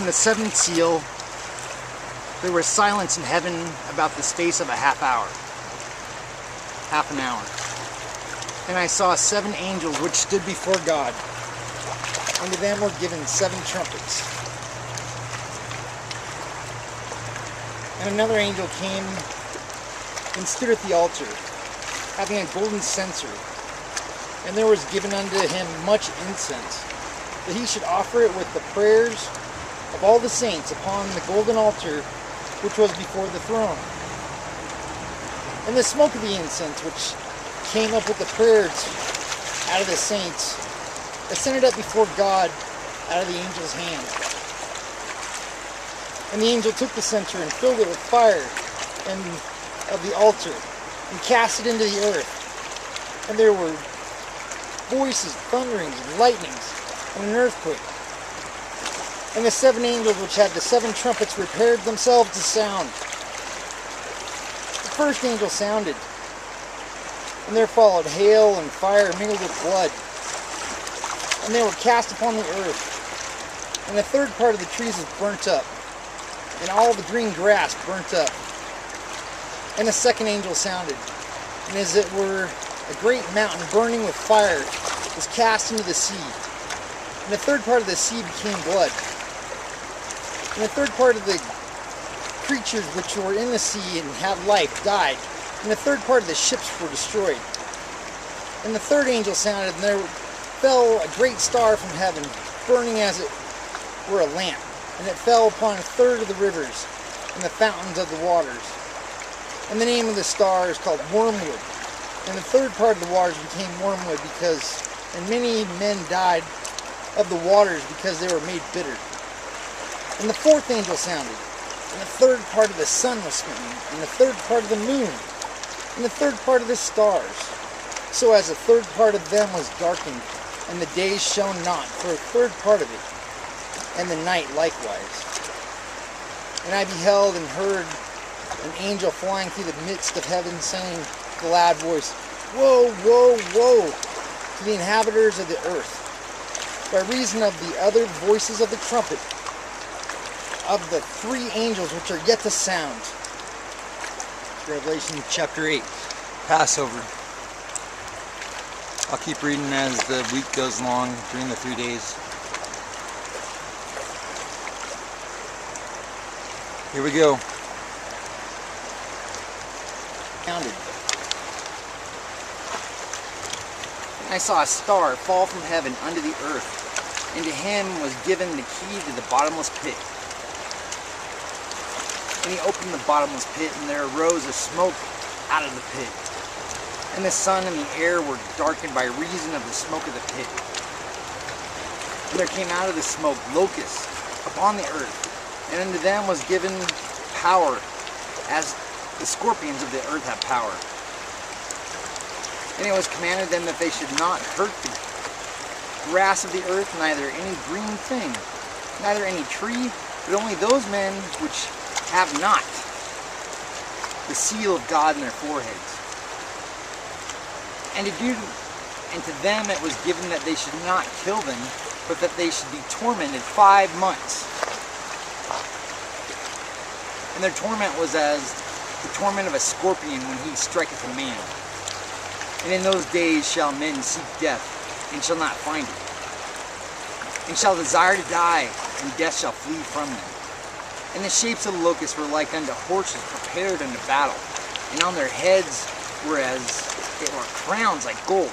the seventh seal, there was silence in heaven about the space of a half an hour. And I saw 7 angels which stood before God. Unto them were given 7 trumpets. And another angel came and stood at the altar, having a golden censer. And there was given unto him much incense, that he should offer it with the prayers of all the saints upon the golden altar which was before the throne. And the smoke of the incense which came up with the prayers out of the saints ascended up before God out of the angel's hand. And the angel took the censer and filled it with fire and of the altar, and cast it into the earth. And there were voices, thunderings, and lightnings, and an earthquake. And the 7 angels which had the 7 trumpets prepared themselves to sound. The first angel sounded, and there followed hail and fire mingled with blood, and they were cast upon the earth. And the third part of the trees was burnt up, and all the green grass burnt up. And the second angel sounded, and as it were a great mountain burning with fire was cast into the sea. And the third part of the sea became blood. And the third part of the creatures which were in the sea and had life died. And the third part of the ships were destroyed. And the third angel sounded, and there fell a great star from heaven, burning as it were a lamp. And it fell upon a third of the rivers and the fountains of the waters. And the name of the star is called Wormwood. And the third part of the waters became wormwood, and many men died of the waters because they were made bitter. And the fourth angel sounded, and the third part of the sun was smitten, and the third part of the moon, and the third part of the stars, so as the third part of them was darkened, and the day shone not for a third part of it, and the night likewise. And I beheld and heard an angel flying through the midst of heaven, saying with a loud voice, Woe, woe, woe to the inhabitants of the earth, by reason of the other voices of the trumpet, of the 3 angels which are yet to sound. Revelation chapter 8. Passover. I'll keep reading as the week goes along during the 3 days. Here we go. Sounded. And I saw a star fall from heaven unto the earth, and to him was given the key to the bottomless pit. And he opened the bottomless pit, and there arose a smoke out of the pit. And the sun and the air were darkened by reason of the smoke of the pit. And there came out of the smoke locusts upon the earth, and unto them was given power, as the scorpions of the earth have power. And it was commanded them that they should not hurt the grass of the earth, neither any green thing, neither any tree, but only those men which have not the seal of God in their foreheads. And to them it was given that they should not kill them, but that they should be tormented 5 months. And their torment was as the torment of a scorpion when he striketh a man. And in those days shall men seek death, and shall not find it, and shall desire to die, and death shall flee from them. And the shapes of the locusts were like unto horses prepared unto battle, and on their heads were as it were crowns like gold,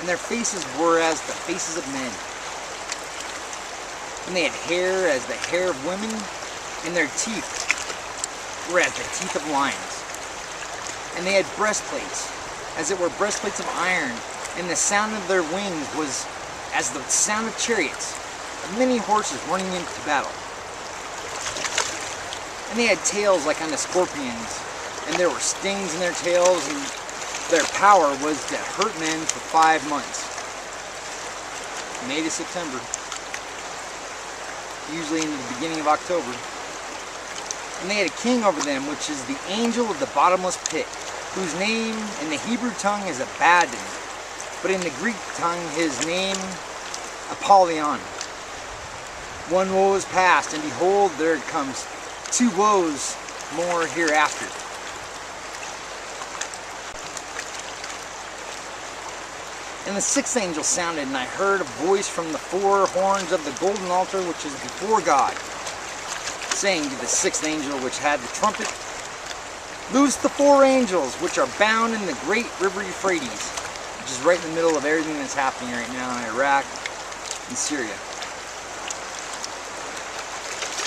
and their faces were as the faces of men. And they had hair as the hair of women, and their teeth were as the teeth of lions. And they had breastplates, as it were breastplates of iron, and the sound of their wings was as the sound of chariots, of many horses running into battle. And they had tails like unto scorpions, and there were stings in their tails, and their power was to hurt men for 5 months. May to September, usually into the beginning of October. And they had a king over them, which is the angel of the bottomless pit, whose name in the Hebrew tongue is Abaddon, but in the Greek tongue his name Apollyon. One woe is past, and behold, there comes 2 woes more hereafter. And the 6th angel sounded, and I heard a voice from the 4 horns of the golden altar which is before God, saying to the 6th angel which had the trumpet, "Loose the 4 angels which are bound in the great river Euphrates," which is right in the middle of everything that's happening right now in Iraq and Syria.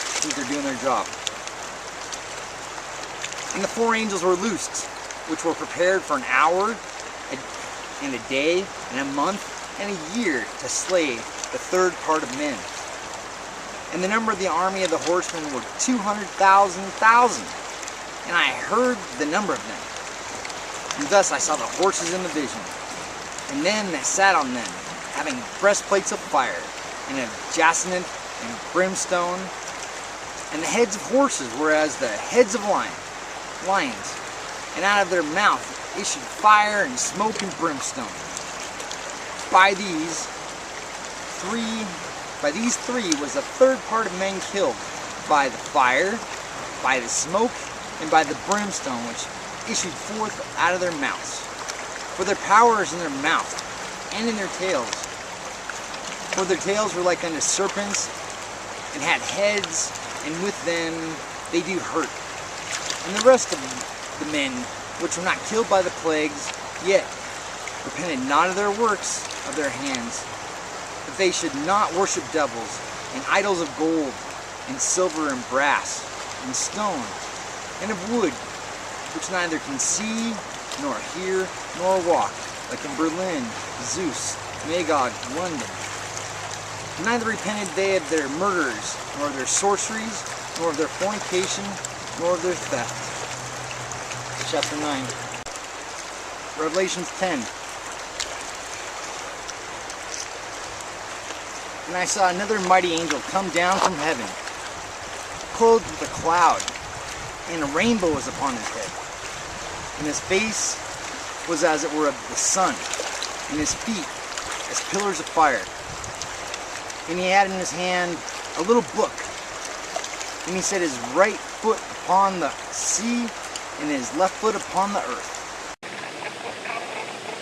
I think they're doing their job. And the 4 angels were loosed, which were prepared for an hour, and a day, and a month, and a year to slay the 3rd part of men. And the number of the army of the horsemen were 200,000. And I heard the number of them. And thus I saw the horses in the vision, and them that sat on them, having breastplates of fire, and of jacinth and brimstone. And the heads of horses were as the heads of lions, and out of their mouth issued fire and smoke and brimstone. By these three was the 3rd part of men killed, by the fire, by the smoke, and by the brimstone which issued forth out of their mouths. For their power is in their mouth, and in their tails. For their tails were like unto serpents, and had heads, and with them they do hurt. And the rest of the men which were not killed by the plagues, yet repented not of their works of their hands, that they should not worship devils, and idols of gold, and silver, and brass, and stone, and of wood, which neither can see, nor hear, nor walk, like in Berlin, Zeus, Magog, London. Neither repented they of their murders, nor of their sorceries, nor of their fornication, nor of their theft. Chapter 9. Revelations 10. And I saw another mighty angel come down from heaven, clothed with a cloud, and a rainbow was upon his head. And his face was as it were of the sun, and his feet as pillars of fire. And he had in his hand a little book, and he set his right foot upon the sea, and his left foot upon the earth.